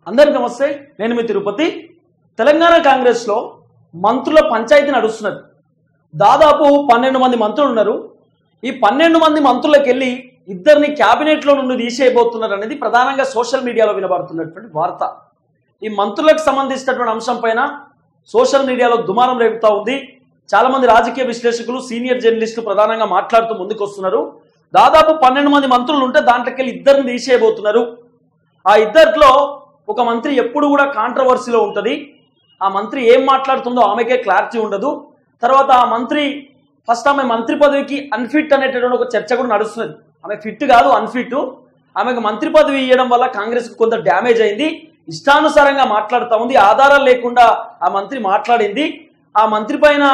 అందరికీ నమస్తే, నేను మీ తిరుపతి. తెలంగాణ కాంగ్రెస్ లో మంత్రుల పంచాయతీ నడుస్తున్నది. దాదాపు 12 మంది మంత్రులు ఉన్నారు. ఈ 12 మంది మంత్రులకు వెళ్ళి ఇద్దరిని క్యాబినెట్ లో నుండి తీసేయబోతున్నారు అనేది ప్రధానంగా సోషల్ మీడియాలో వినబడుతున్నటువంటి వార్త. ఈ మంత్రులకు సంబంధించినటువంటి అంశం పైన సోషల్ మీడియాలో దుమారం రేపుతా ఉంది. చాలా మంది రాజకీయ విశ్లేషకులు, సీనియర్ జర్నలిస్టులు ప్రధానంగా మాట్లాడుతూ ముందుకు వస్తున్నారు. దాదాపు 12 మంది మంత్రులు ఉంటే దాంట్లోకి వెళ్ళి ఇద్దరిని తీసేయబోతున్నారు. ఆ ఇద్దరిలో ఒక మంత్రి ఎప్పుడు కూడా కాంట్రవర్సీలో ఉంటుంది. ఆ మంత్రి ఏం మాట్లాడుతుందో ఆమెకే క్లారిటీ ఉండదు. తర్వాత ఆ మంత్రి ఫస్ట్ ఆమె మంత్రి పదవికి అన్ఫిట్ అనేటటువంటి ఒక చర్చ కూడా నడుస్తున్నది. ఆమె ఫిట్ కాదు, అన్ఫిట్. ఆమెకు మంత్రి పదవి ఇవ్వడం వల్ల కాంగ్రెస్ కు కొంత డ్యామేజ్ అయింది. ఇష్టానుసారంగా మాట్లాడుతూ ఉంది. ఆధారాలు లేకుండా ఆ మంత్రి మాట్లాడింది. ఆ మంత్రి పైన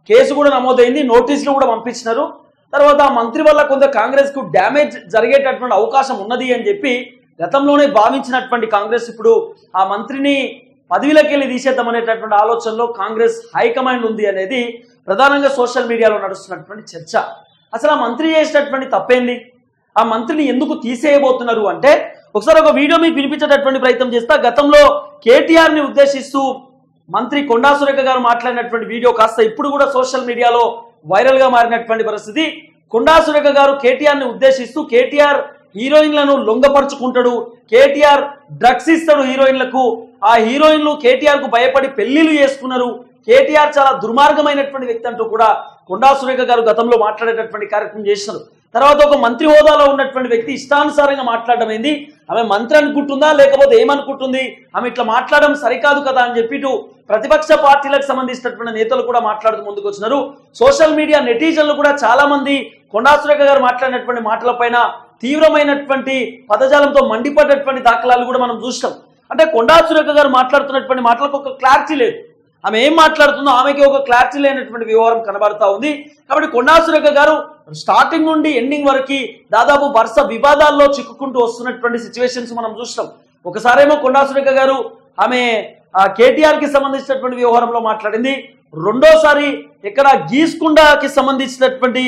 కేసు కూడా నమోదైంది, నోటీసులు కూడా పంపించినారు. తర్వాత ఆ మంత్రి వల్ల కొంత కాంగ్రెస్ కు డ్యామేజ్ జరిగేటటువంటి అవకాశం ఉన్నది అని చెప్పి గతంలోనే భావించినటువంటి కాంగ్రెస్ ఇప్పుడు ఆ మంత్రిని పదవిలోకి వెళ్ళి తీసేద్దామనేటటువంటి ఆలోచనలో కాంగ్రెస్ హైకమాండ్ ఉంది అనేది ప్రధానంగా సోషల్ మీడియాలో నడుస్తున్నటువంటి చర్చ. అసలు ఆ మంత్రి చేసినటువంటి తప్పేంది? ఆ మంత్రిని ఎందుకు తీసేయబోతున్నారు అంటే, ఒకసారి ఒక వీడియో మీకు వినిపించేటటువంటి ప్రయత్నం చేస్తా. గతంలో కేటీఆర్ ని ఉద్దేశిస్తూ మంత్రి కొండా సురేఖ గారు మాట్లాడినటువంటి వీడియో కాస్త ఇప్పుడు కూడా సోషల్ మీడియాలో వైరల్ గా మారినటువంటి పరిస్థితి. కొండా సురేఖ గారు కేటీఆర్ ని ఉద్దేశిస్తూ, కేటీఆర్ హీరోయిన్లను లొంగపరుచుకుంటాడు, కేటీఆర్ డ్రగ్స్ ఇస్తాడు హీరోయిన్లకు, ఆ హీరోయిన్లు కేటీఆర్ కు భయపడి పెళ్లిళ్లు చేసుకున్నారు, కేటీఆర్ చాలా దుర్మార్గమైనటువంటి వ్యక్తి అంటూ కూడా కొండా సురేఖ గారు గతంలో మాట్లాడేటటువంటి కార్యక్రమం చేసినారు. తర్వాత ఒక మంత్రి హోదాలో ఉన్నటువంటి వ్యక్తి ఇష్టానుసారంగా మాట్లాడడం ఏంది? ఆమె మంత్రి అనుకుంటుందా లేకపోతే ఏమనుకుంటుంది? ఆమె ఇట్లా మాట్లాడడం సరికాదు కదా అని చెప్పి ఇటు ప్రతిపక్ష పార్టీలకు సంబంధించినటువంటి నేతలు కూడా మాట్లాడుతూ ముందుకు వచ్చినారు. సోషల్ మీడియా నెటిజన్లు కూడా చాలా మంది కొండా సురేఖ గారు మాట్లాడినటువంటి మాటలపైన తీవ్రమైనటువంటి పదజాలంతో మండిపడ్డటువంటి దాఖలాలు కూడా మనం చూస్తాం. అంటే కొండా సురేఖ గారు మాట్లాడుతున్నటువంటి మాటలకు ఒక క్లారిటీ లేదు. ఆమె ఏం మాట్లాడుతుందో ఆమెకి ఒక క్లారిటీ లేనటువంటి వ్యవహారం కనబడతా ఉంది. కాబట్టి కొండా సురేఖ గారు స్టార్టింగ్ నుండి ఎండింగ్ వరకు దాదాపు వరుస వివాదాల్లో చిక్కుకుంటూ వస్తున్నటువంటి సిచ్యువేషన్స్ మనం చూస్తాం. ఒకసారేమో కొండా సురేఖ గారు ఆమె కేటీఆర్ కి సంబంధించినటువంటి వ్యవహారంలో మాట్లాడింది. రెండోసారి ఇక్కడ గీస్కుండకి సంబంధించినటువంటి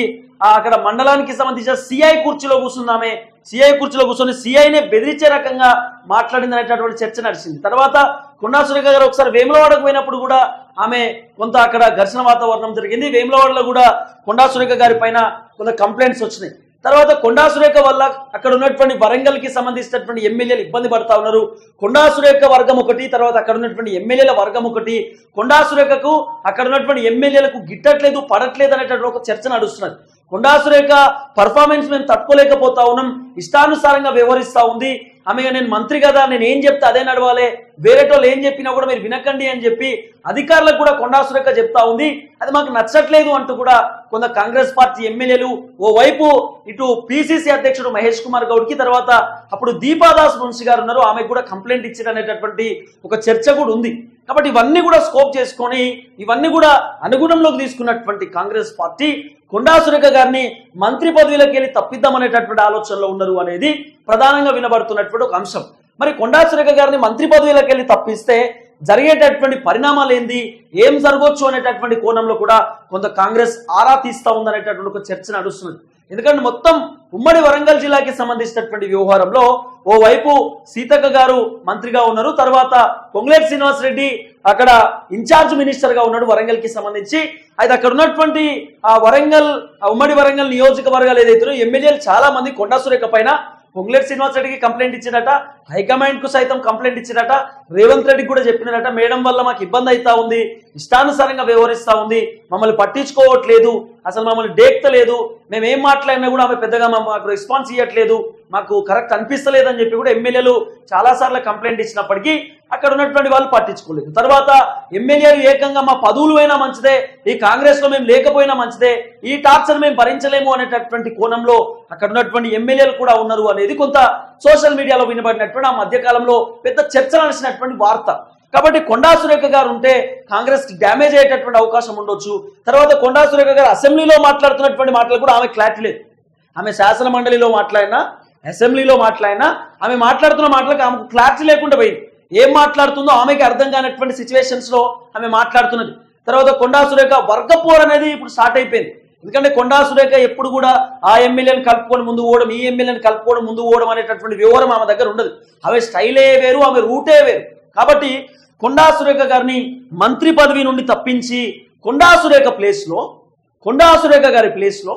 అక్కడ మండలానికి సంబంధించిన సిఐ కుర్చీలో కూర్చుందామే, సిఐ కుర్చీలో కూర్చొని సిఐనే బెదిరించే రకంగా మాట్లాడింది అనేటటువంటి చర్చ నడిచింది. తర్వాత కొండా సురేఖ గారు ఒకసారి వేములవాడకు పోయినప్పుడు కూడా ఆమె కొంత అక్కడ ఘర్షణ వాతావరణం జరిగింది. వేములవాడలో కూడా కొండా సురేఖ గారి పైన కొంత కంప్లైంట్స్ వచ్చినాయి. తర్వాత కొండా సురేఖ వల్ల అక్కడ ఉన్నటువంటి వరంగల్ కి సంబంధించినటువంటి ఎమ్మెల్యేలు ఇబ్బంది పడతా ఉన్నారు. కొండా సురేఖ వర్గం ఒకటి, తర్వాత అక్కడ ఉన్నటువంటి ఎమ్మెల్యేల వర్గం ఒకటి. కొండా సురేఖకు అక్కడ ఉన్నటువంటి ఎమ్మెల్యేలకు గిట్టట్లేదు, పడట్లేదు అనేటటువంటి ఒక చర్చ నడుస్తున్నది. కొండా సురేఖ పర్ఫార్మెన్స్ మేము తట్టుకోలేకపోతా ఉన్నాం, ఇష్టానుసారంగా వ్యవహరిస్తా ఉంది. ఆమె నేను మంత్రి కదా, నేను ఏం చెప్తే అదే నడవాలి, వేరేటోళ్ళు ఏం చెప్పినా కూడా మీరు వినకండి అని చెప్పి అధికారులకు కూడా కొండా సురేఖ చెప్తా ఉంది. అది మాకు నచ్చట్లేదు అంటూ కూడా కొంత కాంగ్రెస్ పార్టీ ఎమ్మెల్యేలు, ఓవైపు ఇటు పిసిసి అధ్యక్షుడు మహేష్ కుమార్ గౌడ్ కి, తర్వాత అప్పుడు దీపాదాస్ మున్షి గారు ఉన్నారు, ఆమెకు కూడా కంప్లైంట్ ఇచ్చారనేటటువంటి ఒక చర్చ కూడా ఉంది. కాబట్టి ఇవన్నీ కూడా స్కోప్ చేసుకొని ఇవన్నీ కూడా అనుగుణంలోకి తీసుకున్నటువంటి కాంగ్రెస్ పార్టీ కొండా సురేఖ గారిని మంత్రి పదవిలోకి వెళ్ళి తప్పిద్దామనేటటువంటి ఆలోచనలో ఉన్నారు అనేది ప్రధానంగా వినబడుతున్నటువంటి ఒక అంశం. మరి కొండా సురేఖ గారిని మంత్రి పదవిలోకి వెళ్ళి తప్పిస్తే జరిగేటటువంటి పరిణామాలు ఏంది, ఏం జరగవచ్చు అనేటటువంటి కోణంలో కూడా కొంత కాంగ్రెస్ ఆరా తీస్తా ఉందనేటటువంటి ఒక చర్చ నడుస్తున్నది. ఎందుకంటే మొత్తం ఉమ్మడి వరంగల్ జిల్లాకి సంబంధించినటువంటి వ్యవహారంలో ఓవైపు సీతక్క గారు మంత్రిగా ఉన్నారు, తర్వాత పొంగులేటి శ్రీనివాస్ రెడ్డి అక్కడ ఇన్ఛార్జ్ మినిస్టర్ గా ఉన్నాడు వరంగల్ కి సంబంధించి. అయితే అక్కడ ఉన్నటువంటి ఆ వరంగల్ ఉమ్మడి వరంగల్ నియోజకవర్గాలు ఏదైతే ఎమ్మెల్యేలు చాలా మంది కొండా సురేఖ పైన పొంగులేటి శ్రీనివాస్ రెడ్డికి కంప్లైంట్ ఇచ్చినట, హైకమాండ్ కు సైతం కంప్లైంట్ ఇచ్చినట, రేవంత్ రెడ్డికి కూడా చెప్పినట, మేడం వల్ల మాకు ఇబ్బంది అవుతా ఉంది, ఇష్టానుసారంగా వ్యవహరిస్తా ఉంది, మమ్మల్ని పట్టించుకోవట్లేదు, అసలు మమ్మల్ని డేక్తలేదు, మేము ఏం మాట్లాడినా కూడా ఆమె పెద్దగా మాకు రెస్పాన్స్ ఇవ్వట్లేదు, మాకు కరెక్ట్ అనిపిస్తలేదు అని చెప్పి కూడా ఎమ్మెల్యేలు చాలా సార్లు కంప్లైంట్ ఇచ్చినప్పటికీ అక్కడ ఉన్నటువంటి వాళ్ళు పట్టించుకోలేదు. తర్వాత ఎమ్మెల్యేలు ఏకంగా మా పదవులు అయినా మంచిదే, ఈ కాంగ్రెస్ లో మేము లేకపోయినా మంచిదే, ఈ టార్చర్ మేము భరించలేము అనేటటువంటి కోణంలో అక్కడ ఉన్నటువంటి ఎమ్మెల్యేలు కూడా ఉన్నారు అనేది కొంత సోషల్ మీడియాలో వినబడినటువంటి ఆ మధ్యకాలంలో పెద్ద చర్చ నడిచినటువంటి వార్త. కాబట్టి కొండా సురేఖ గారు ఉంటే కాంగ్రెస్ కి డ్యామేజ్ అయ్యేటటువంటి అవకాశం ఉండొచ్చు. తర్వాత కొండా సురేఖ గారు అసెంబ్లీలో మాట్లాడుతున్నటువంటి మాటలు కూడా ఆమె క్లారిటీ లేదు. ఆమె శాసన మండలిలో మాట్లాడినా, అసెంబ్లీలో మాట్లాడినా ఆమె మాట్లాడుతున్న మాటలకు ఆమెకు క్లారిటీ లేకుండా పోయింది. ఏం మాట్లాడుతుందో ఆమెకి అర్థం కానటువంటి సిచ్యువేషన్స్ లో ఆమె మాట్లాడుతున్నది. తర్వాత కొండా సురేఖ వర్గపోర్ అనేది ఇప్పుడు స్టార్ట్ అయిపోయింది. ఎందుకంటే కొండా సురేఖ ఎప్పుడు కూడా ఆ ఎమ్మెల్యేని కలుపుకొని ముందు పోవడం, ఈ ఎమ్మెల్యేని కలుపుకోవడం ముందు పోవడం అనేటటువంటి వ్యవహారం ఆమె దగ్గర ఉండదు. ఆమె స్టైలే వేరు, ఆమె రూటే వేరు. కాబట్టి కొండా సురేఖ గారిని మంత్రి పదవి నుండి తప్పించి కొండా సురేఖ గారి ప్లేస్లో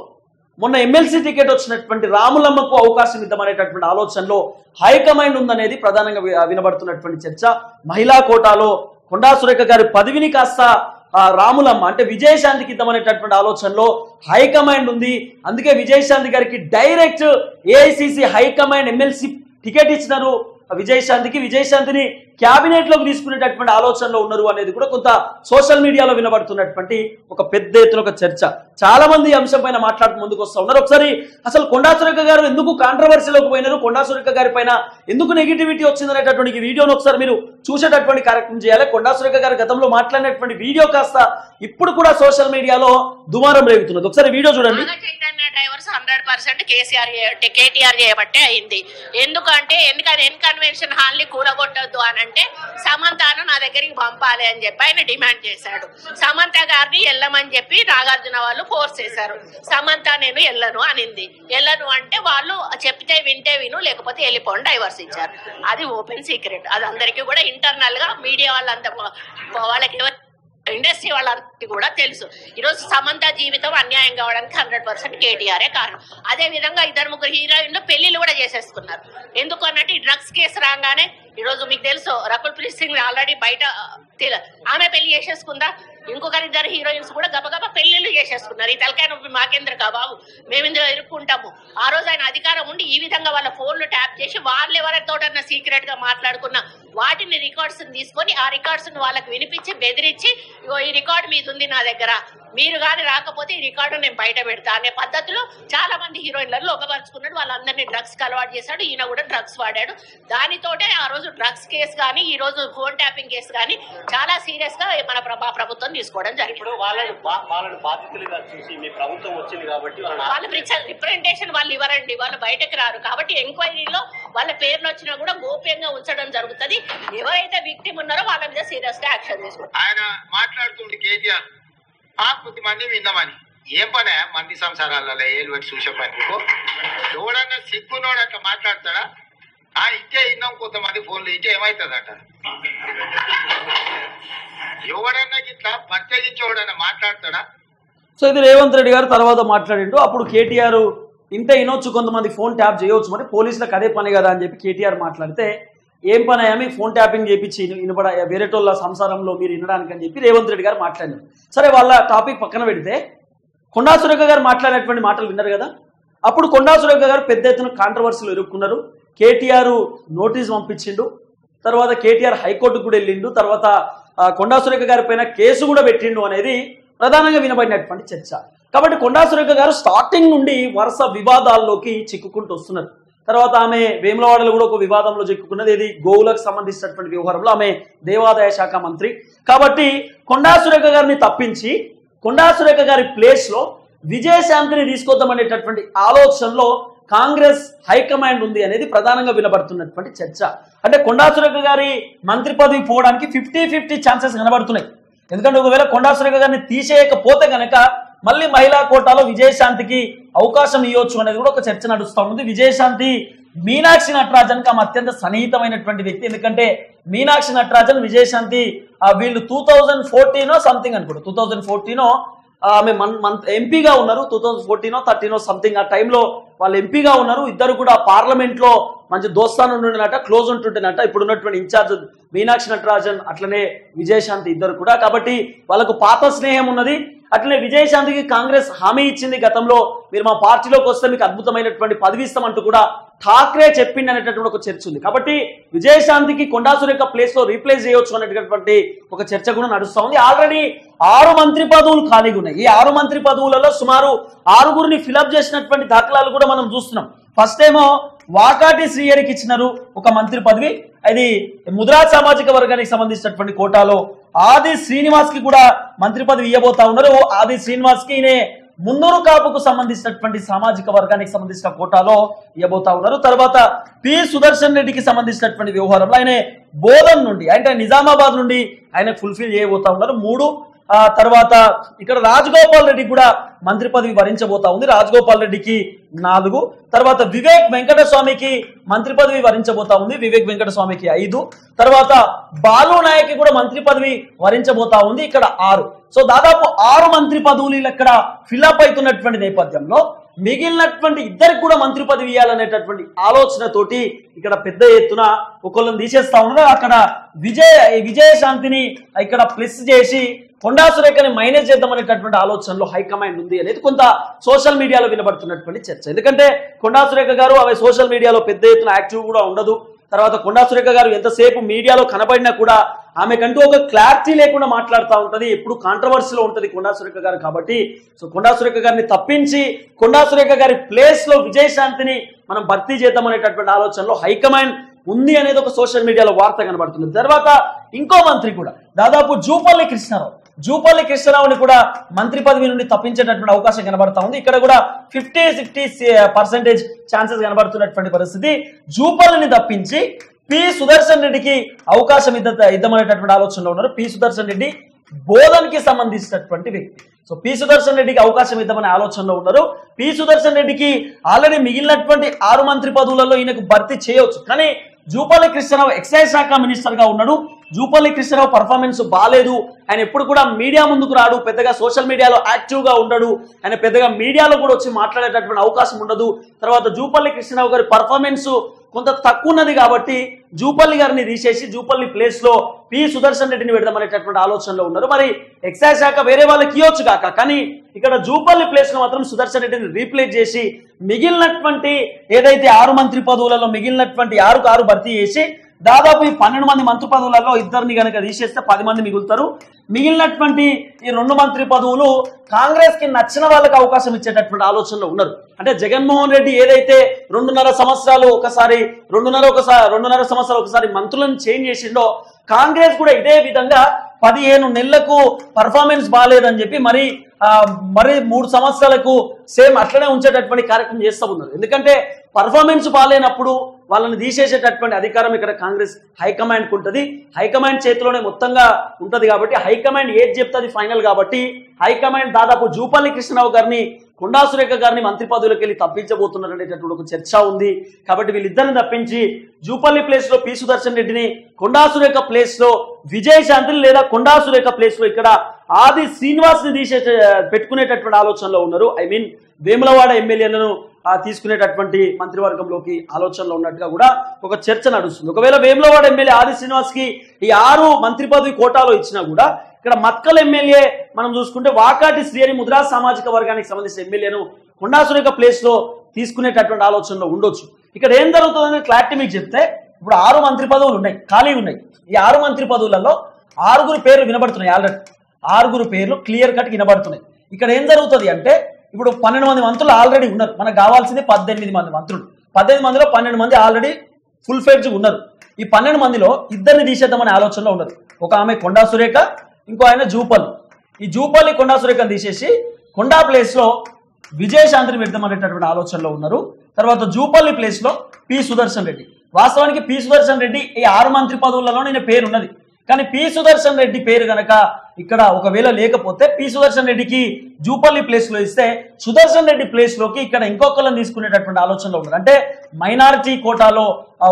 మొన్న ఎమ్మెల్సీ టికెట్ వచ్చినటువంటి రాములమ్మకు అవకాశం ఇద్దామనేటటువంటి ఆలోచనలో హైకమాండ్ ఉందనేది ప్రధానంగా వినబడుతున్నటువంటి చర్చ. మహిళా కోటాలో కొండా సురేఖ గారి పదవిని కాస్త రాములమ్మ అంటే విజయశాంతికి ఇద్దామనేటటువంటి ఆలోచనలో హైకమాండ్ ఉంది. అందుకే విజయశాంతి గారికి direct AICC high command MLC ticket ఇచ్చినారు. విజయశాంతిని క్యాబినెట్ లోకి తీసుకునేటటువంటి ఆలోచనలో ఉన్నారు అనేది కూడా కొంత సోషల్ మీడియాలో వినబడుతున్నటువంటి ఒక పెద్ద ఎత్తున ఒక చర్చ. చాలా మంది ఈ అంశం పైన మాట్లాడుతూ ముందుకు వస్తూ ఉన్నారు. ఒకసారి అసలు కొండా సురేఖ గారు ఎందుకు కాంట్రవర్సీలోకి పోయినారు, కొండా సురేఖ గారి పైన ఎందుకు నెగిటివిటీ వచ్చిందనేటటువంటి వీడియోను ఒకసారి మీరు చూసేటటువంటి కార్యక్రమం చేయాలి. కొండా సురేఖ గారు గతంలో మాట్లాడినటువంటి వీడియో కాస్త ఇప్పుడు కూడా సోషల్ మీడియాలో దుమారం రేగుతున్నది. ఒకసారి వీడియో చూడండి. డ్రైవర్స్ 100% కేటీఆర్ చేయబట్టే అయింది. ఎందుకంటే కన్వెన్షన్ హాల్ ని కూలగొట్టద్దు అని అంటే సమంతను నా దగ్గరికి పంపాలి అని చెప్పి ఆయన డిమాండ్ చేశాడు. సమంత గారిని వెళ్ళమని చెప్పి నాగార్జున వాళ్ళు ఫోర్స్ చేశారు. సమంత నేను వెళ్ళను అనింది. వెళ్ళను అంటే వాళ్ళు చెప్తే వింటే విను, లేకపోతే వెళ్ళిపోండి డైవర్స్ ఇచ్చారు. అది ఓపెన్ సీక్రెట్. అది అందరికీ కూడా ఇంటర్నల్ గా మీడియా వాళ్ళంతా వాళ్ళకి ఇండస్ట్రీ వాళ్ళందరికీ కూడా తెలుసు. ఈరోజు సమంత జీవితం అన్యాయం కావడానికి 100% కేటీఆరే కారణం. అదే విధంగా 2-3 హీరోయిన్లు పెళ్లిళ్ళు కూడా చేసేసుకున్నారు. ఎందుకు అన్నట్టు ఈ డ్రగ్స్ కేసు రాగానే ఈరోజు మీకు తెలుసు రకుల్ ప్రీత్ సింగ్ ఆల్రెడీ బయట ఆమె పెళ్లి చేసేసుకుందా. ఇంకొకరిద్దరు హీరోయిన్స్ కూడా గబగబా పెళ్లిళ్ళు చేసేసుకున్నారు. ఈ తలకాయ నొప్పి మాకేంద్ర బాబు, మేమిందులో ఇరుక్కుంటాము. ఆ రోజు ఆయన అధికారం ఉండి ఈ విధంగా వాళ్ళ ఫోన్లు ట్యాప్ చేసి వాళ్ళు ఎవరితోటన్నా సీక్రెట్ గా మాట్లాడుకున్న వాటిని రికార్డ్స్ తీసుకొని ఆ రికార్డ్స్ వాళ్ళకి వినిపించి బెదిరించి ఈ రికార్డు మీద ఉంది నా దగ్గర, మీరు కానీ రాకపోతే ఈ రికార్డు నేను బయట పెడతా అనే పద్ధతిలో చాలా మంది హీరోయిన్లను లొంగపరుచుకున్నాడు. వాళ్ళందరినీ డ్రగ్స్ కి అలవాటు చేశాడు. ఈయన కూడా డ్రగ్స్ వాడాడు. దానితోటే ఆ రోజు డ్రగ్స్ కేసు కానీ ఈ రోజు ఫోన్ ట్యాపింగ్ కేసు కానీ చాలా సీరియస్ గా మన ప్రభుత్వం తీసుకోవడం జరిగింది. వాళ్ళ రిప్రజెంటేషన్ వాళ్ళు ఇవ్వరండి, వాళ్ళు బయటకు రారు. కాబట్టి ఎంక్వైరీలో వాళ్ళ పేర్లు వచ్చినా కూడా గోప్యంగా ఉంచడం జరుగుతుంది. ఎవరైతే విక్టిమ్ ఉన్నారో వాళ్ళ మీద సీరియస్ గా యాక్షన్ తీసుకుంటారు. ఆయన మాట్లాడుతుంది కేటీఆర్ కొద్దిమంది విందామని ఏం పనే మంది సంసారాలలో ఏలు పెట్టి చూసే పని ఎవడన్నా సిగ్గునోడు అట్లా మాట్లాడతాడా? ఇచ్చే విన్నాం కొంతమంది ఫోన్లు ఇచ్చే ఏమవుతుందట. ఎవడన్నా ఇట్లా ప్రత్యేకించేవాడన్నా మాట్లాడతాడా? సో ఇది రేవంత్ రెడ్డి గారు తర్వాత మాట్లాడిండు. అప్పుడు కేటీఆర్ ఇంటే వినొచ్చు, కొంతమంది ఫోన్ ట్యాప్ చేయవచ్చు, మరి పోలీసులకు అదే పని కదా అని చెప్పి కేటీఆర్ మాట్లాడితే ఏం పని అయ్యా మీకు ఫోన్ ట్యాపింగ్ చేయించి వినబడ వేరేటోళ్ళ సంసారంలో మీరు వినడానికి అని చెప్పి రేవంత్ రెడ్డి గారు మాట్లాడినారు. సరే వాళ్ళ టాపిక్ పక్కన పెడితే కొండా సురేఖ గారు మాట్లాడినటువంటి మాటలు విన్నారు కదా. అప్పుడు కొండా సురేఖ గారు పెద్ద ఎత్తున కాంట్రవర్సీలు ఎదుర్కొన్నారు. కేటీఆర్ నోటీస్ పంపించిండు, తర్వాత కేటీఆర్ హైకోర్టుకు కూడా వెళ్ళిండు, తర్వాత కొండా సురేఖ గారి పైన కేసు కూడా పెట్టిండు అనేది ప్రధానంగా వినబడినటువంటి చర్చ. కాబట్టి కొండా సురేఖ గారు స్టార్టింగ్ నుండి వరుస వివాదాల్లోకి చిక్కుకుంటూ వస్తున్నారు. తర్వాత ఆమె వేములవాడలో కూడా ఒక వివాదంలో చిక్కుకున్నది. ఇది గోవులకు సంబంధించినటువంటి వ్యవహారంలో ఆమె దేవాదాయ శాఖ మంత్రి. కాబట్టి కొండా సురేఖ గారిని తప్పించి కొండా సురేఖ గారి ప్లేస్ లో విజయశాంతిని తీసుకొద్దామనేటటువంటి ఆలోచనలో కాంగ్రెస్ హైకమాండ్ ఉంది అనేది ప్రధానంగా వినబడుతున్నటువంటి చర్చ. అంటే కొండా సురేఖ గారి మంత్రి పదవి పోవడానికి 50-50 ఛాన్సెస్ కనబడుతున్నాయి. ఎందుకంటే ఒకవేళ కొండా సురేఖ గారిని తీసేయకపోతే కనుక మళ్ళీ మహిళా కోటాలో విజయశాంతికి అవకాశం ఇవ్వచ్చు అనేది కూడా ఒక చర్చ నడుస్తూ ఉంది. విజయశాంతి మీనాక్షి నటరాజన్ కి ఆమె అత్యంత సన్నిహితమైనటువంటి వ్యక్తి. ఎందుకంటే మీనాక్షి నటరాజన్ విజయశాంతి వీళ్ళు 2014 సంథింగ్ అనుకుంటా, 2014 ఆమె ఎంపీగా ఉన్నారు. 2014-13 సంథింగ్ ఆ టైంలో వాళ్ళు ఎంపీగా ఉన్నారు. ఇద్దరు కూడా పార్లమెంట్ లో మంచి దోస్తాను ఉంటుండేనట, క్లోజ్ ఉంటుంటేనట. ఇప్పుడు ఉన్నటువంటి ఇన్ఛార్జ్ మీనాక్షి నటరాజన్ అట్లనే విజయశాంతి ఇద్దరు కూడా. కాబట్టి వాళ్ళకు పాత స్నేహం ఉన్నది. అట్లనే విజయశాంతికి కాంగ్రెస్ హామీ ఇచ్చింది గతంలో, మీరు మా పార్టీలోకి వస్తే మీకు అద్భుతమైనటువంటి పదవి ఇస్తామంటూ కూడా ఠాక్రే చెప్పింది అనేటటువంటి ఒక చర్చ ఉంది. కాబట్టి విజయశాంతికి కొండా సురేఖ ప్లేస్ లో రీప్లేస్ చేయొచ్చు అనేటటువంటి ఒక చర్చ కూడా నడుస్తూ ఉంది. ఆల్రెడీ 6 మంత్రి పదవులు ఖాళీగా ఉన్నాయి. ఈ 6 మంత్రి పదవులలో సుమారు 6గురిని ఫిలప్ చేసినటువంటి దాఖలాలు కూడా మనం చూస్తున్నాం. ఫస్ట్ ఏమో వాకాటి శ్రీహరికి ఇచ్చినారు ఒక మంత్రి పదవి, అది ముద్రా సామాజిక వర్గానికి సంబంధించినటువంటి కోటాలో. ఆది శ్రీనివాస్ కి కూడా మంత్రి పదవి ఇవ్వబోతా ఉన్నారు. ఆది శ్రీనివాస్ కి మున్నూరు కాపుకు సంబంధించినటువంటి సామాజిక వర్గానికి సంబంధించిన కోటాలో ఇవ్వబోతా ఉన్నారు. తర్వాత పి సుదర్శన్ రెడ్డికి సంబంధించినటువంటి వ్యవహారంలో ఆయన బోధన్ నుండి అంటే నిజామాబాద్ నుండి ఆయన ఫుల్ఫిల్ చేయబోతా ఉన్నారు. 3 తర్వాత ఇక్కడ రాజగోపాల్ రెడ్డి కూడా మంత్రి పదవి వరించబోతా ఉంది. రాజగోపాల్ రెడ్డికి 4. తర్వాత వివేక్ వెంకటస్వామికి మంత్రి పదవి వరించబోతా ఉంది. వివేక్ వెంకటస్వామికి 5. తర్వాత బాలు నాయక్ కూడా మంత్రి పదవి వరించబోతా ఉంది. ఇక్కడ 6. సో దాదాపు 6 మంత్రి పదవులు ఇక్కడ ఫిల్అప్ అవుతున్నటువంటి నేపథ్యంలో మిగిలినటువంటి ఇద్దరికి కూడా మంత్రి పదవి ఇవ్వాలనేటటువంటి ఆలోచనతోటి ఇక్కడ పెద్ద ఎత్తున ఒకళ్ళని తీసేస్తా ఉన్నారు. అక్కడ విజయశాంతిని ఇక్కడ ప్లస్ చేసి కొండా సురేఖని మైనస్ చేద్దామనేటటువంటి ఆలోచనలో హైకమాండ్ ఉంది అనేది కొంత సోషల్ మీడియాలో వినబడుతున్నటువంటి చర్చ. ఎందుకంటే కొండా సురేఖ గారు అవి సోషల్ మీడియాలో పెద్ద ఎత్తున యాక్టివ్ కూడా ఉండదు. తర్వాత కొండా సురేఖ గారు ఎంతసేపు మీడియాలో కనబడినా కూడా ఆమెకంటూ ఒక క్లారిటీ లేకుండా మాట్లాడుతూ ఉంటుంది. ఎప్పుడు కాంట్రవర్సీలో ఉంటుంది కొండా సురేఖ గారు. కాబట్టి సో కొండా సురేఖ గారిని తప్పించి కొండా సురేఖ గారి ప్లేస్ లో విజయశాంతిని మనం భర్తీ చేద్దామనేటటువంటి ఆలోచనలో హైకమాండ్ ఉంది అనేది ఒక సోషల్ మీడియాలో వార్త కనబడుతుంది. తర్వాత ఇంకో మంత్రి కూడా దాదాపు జూపల్లి కృష్ణారావుని కూడా మంత్రి పదవి నుండి తప్పించేటటువంటి అవకాశం కనబడతా ఉంది. ఇక్కడ కూడా 50-60% ఛాన్సెస్ కనబడుతున్నటువంటి పరిస్థితి. జూపల్లిని తప్పించి పి సుదర్శన్ రెడ్డికి అవకాశం ఇద్దామనేటటువంటి ఆలోచనలో ఉన్నారు. పి సుదర్శన్ రెడ్డి బోధన్కి సంబంధించినటువంటి వ్యక్తి. సో పి సుదర్శన్ రెడ్డికి అవకాశం ఇద్దామనే ఆలోచనలో ఉన్నారు. పి సుదర్శన్ రెడ్డికి ఆల్రెడీ మిగిలినటువంటి 6 మంత్రి పదవులలో ఈయనకు భర్తీ చేయవచ్చు. కానీ జూపల్లి కృష్ణారావు ఎక్సైజ్ శాఖ మినిస్టర్ గా ఉన్నాడు. జూపల్లి కృష్ణారావు పర్ఫార్మెన్స్ బాగాలేదు. ఆయన ఎప్పుడు కూడా మీడియా ముందుకు రాడు, పెద్దగా సోషల్ మీడియాలో యాక్టివ్ గా ఉండడు. ఆయన పెద్దగా మీడియాలో కూడా వచ్చి మాట్లాడేటటువంటి అవకాశం ఉండదు. తర్వాత జూపల్లి కృష్ణారావు గారి పర్ఫార్మెన్స్ కొంత తక్కువ ఉన్నది కాబట్టి జూపల్లి గారిని తీసేసి జూపల్లి ప్లేస్ లో పి సుదర్శన్ రెడ్డిని పెడదామనేటటువంటి ఆలోచనలో ఉన్నారు. మరి ఎక్సైజ్ శాఖ వేరే వాళ్ళకి ఇవ్వచ్చు కాక, కానీ ఇక్కడ జూపల్లి ప్లేస్ లో మాత్రం సుదర్శన్ రెడ్డిని రీప్లేస్ చేసి మిగిలినటువంటి ఏదైతే 6 మంత్రి పదవులలో మిగిలినటువంటి 6 భర్తీ చేసి దాదాపు ఈ 12 మంది మంత్రి పదవులలో ఇద్దరిని కనుక తీసేస్తే 10 మంది మిగులుతారు. మిగిలినటువంటి ఈ 2 మంత్రి పదవులు కాంగ్రెస్ కి నచ్చిన వాళ్ళకి అవకాశం ఇచ్చేటటువంటి ఆలోచనలో ఉన్నారు. అంటే జగన్మోహన్ రెడ్డి ఏదైతే 2.5 సంవత్సరాలు ఒకసారి 2.5 సంవత్సరాలు ఒకసారి మంత్రులను చేంజ్ చేసిండో కాంగ్రెస్ కూడా ఇదే విధంగా 15 నెలలకు పర్ఫార్మెన్స్ బాగాలేదని చెప్పి మరి 3 సంవత్సరాలకు సేమ్ అట్లనే ఉంచేటటువంటి కార్యక్రమం చేస్తూ ఉన్నారు. ఎందుకంటే పర్ఫార్మెన్స్ బాగాలేనప్పుడు వాళ్ళని తీసేసేటటువంటి అధికారం ఇక్కడ కాంగ్రెస్ హైకమాండ్కి ఉంటుంది. హైకమాండ్ చేతిలోనే మొత్తంగా ఉంటుంది కాబట్టి హైకమాండ్ ఏది చెప్తుంది ఫైనల్. కాబట్టి హైకమాండ్ దాదాపు జూపల్లి కృష్ణారావు గారిని కొండా సురేఖ గారిని మంత్రి పదవులకు వెళ్ళి తప్పించబోతున్నారు అనేటటువంటి ఒక చర్చ ఉంది. కాబట్టి వీళ్ళిద్దరిని తప్పించి జూపల్లి ప్లేస్ లో పి సుదర్శన్ రెడ్డిని, కొండా సురేఖ ప్లేస్ లో విజయశాంతిని లేదా కొండా సురేఖ ప్లేస్ లో ఇక్కడ ఆది శ్రీనివాస్ ని పెట్టుకునేటటువంటి ఆలోచనలో ఉన్నారు. వేములవాడ ఎమ్మెల్యేలను తీసుకునేటటువంటి మంత్రివర్గంలోకి ఆలోచనలో ఉన్నట్టుగా కూడా ఒక చర్చ నడుస్తుంది. ఒకవేళ వేములవాడ ఎమ్మెల్యే ఆది శ్రీనివాస్ కి ఈ 6 మంత్రి పదవి కోటాలో ఇచ్చినా కూడా ఇక్కడ మక్కల్ ఎమ్మెల్యే మనం చూసుకుంటే వాకాటి శ్రీ అని ముద్రా సామాజిక వర్గానికి సంబంధించిన ఎమ్మెల్యేను కొండా సురేఖ ప్లేస్ లో తీసుకునేటటువంటి ఆలోచనలో ఉండొచ్చు. ఇక్కడ ఏం జరుగుతుందని క్లారిటీ మీకు చెప్తే ఇప్పుడు 6 మంత్రి పదవులు ఉన్నాయి, ఖాళీ ఉన్నాయి. ఈ 6 మంత్రి పదవులలో 6 పేర్లు వినబడుతున్నాయి. ఆల్రెడీ 6 పేర్లు క్లియర్ కట్ వినబడుతున్నాయి. ఇక్కడ ఏం జరుగుతుంది అంటే ఇప్పుడు 12 మంది మంత్రులు ఆల్రెడీ ఉన్నారు. మనకు కావాల్సింది 18 మంది మంత్రులు. 18 మందిలో 12 మంది ఆల్రెడీ ఫుల్ ఫెడ్జ్ ఉన్నారు. ఈ 12 మందిలో ఇద్దరిని తీసేద్దామనే ఆలోచనలో ఉన్నారు. ఒక ఆమె కొండా సురేఖ, ఇంకో ఆయన జూపల్లి. ఈ జూపల్లి కొండా సురేఖను తీసేసి కొండా ప్లేస్ లో విజయశాంతిని పెడదామనేటటువంటి ఆలోచనలో ఉన్నారు. తర్వాత జూపల్లి ప్లేస్ లో పి సుదర్శన్ రెడ్డి. వాస్తవానికి పి సుదర్శన్ రెడ్డి ఈ 6 మంత్రి పదవులలో ఈయన పేరు ఉన్నది. కానీ పి సుదర్శన్ రెడ్డి పేరు కనుక ఇక్కడ ఒకవేళ లేకపోతే పి సుదర్శన్ రెడ్డికి జూపల్లి ప్లేస్ లో ఇస్తే సుదర్శన్ రెడ్డి ప్లేస్ లోకి ఇక్కడ ఇంకొకళ్ళని తీసుకునేటటువంటి ఆలోచనలో ఉన్నారు. అంటే మైనారిటీ కోటాలో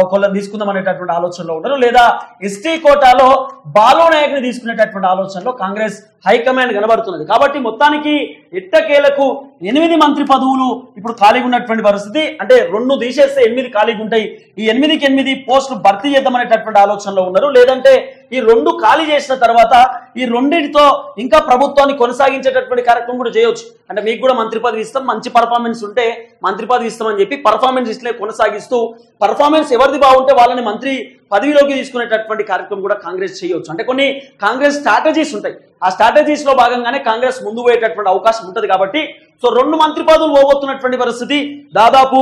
ఒకళ్ళని తీసుకుందాం అనేటటువంటి ఆలోచనలో ఉన్నారు. లేదా ఎస్టీ కోటాలో బాలు నాయక్ ని తీసుకునేటటువంటి ఆలోచనలో కాంగ్రెస్ హైకమాండ్ కనబడుతున్నది. కాబట్టి మొత్తానికి ఎట్టకేలకు 8 మంత్రి పదవులు ఇప్పుడు ఖాళీగా ఉన్నటువంటి పరిస్థితి. అంటే 2 తీసేస్తే 8 ఖాళీగా ఉంటాయి. ఈ 8కి 8 పోస్టులు భర్తీ చేద్దామనేటటువంటి ఆలోచనలో ఉన్నారు. లేదంటే ఈ 2 ఖాళీ చేసిన తర్వాత ఈ 2తో ఇంకా ప్రభుత్వాన్ని కొనసాగించేటటువంటి కార్యక్రమం కూడా చేయొచ్చు. అంటే మీకు కూడా మంత్రి పదవి ఇస్తాం, మంచి పర్ఫార్మెన్స్ ఉంటే మంత్రి పదవి ఇస్తామని చెప్పి పర్ఫార్మెన్స్ ఇట్లే కొనసాగిస్తూ పర్ఫార్మెన్స్ ఎవరిది బాగుంటే వాళ్ళని మంత్రి పదవిలోకి తీసుకునేటటువంటి కార్యక్రమం కూడా కాంగ్రెస్ చేయొచ్చు. అంటే కొన్ని కాంగ్రెస్ స్ట్రాటజీస్ ఉంటాయి. ఆ స్ట్రాటజీస్ లో భాగంగానే కాంగ్రెస్ ముందు పోయేటటువంటి అవకాశం ఉంటుంది. కాబట్టి సో 2 మంత్రి పదవులు పోగొత్తున్నటువంటి పరిస్థితి. దాదాపు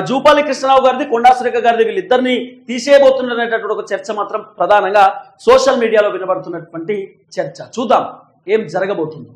జూపల్లి కృష్ణారావు గారిది, కొండా సురేఖ గారిది వీళ్ళిద్దరిని తీసేయబోతున్నటువంటి ఒక చర్చ మాత్రం ప్రధానంగా సోషల్ మీడియాలో వినబడుతున్నటువంటి చర్చ. చూద్దాం ఏం జరగబోతుంది.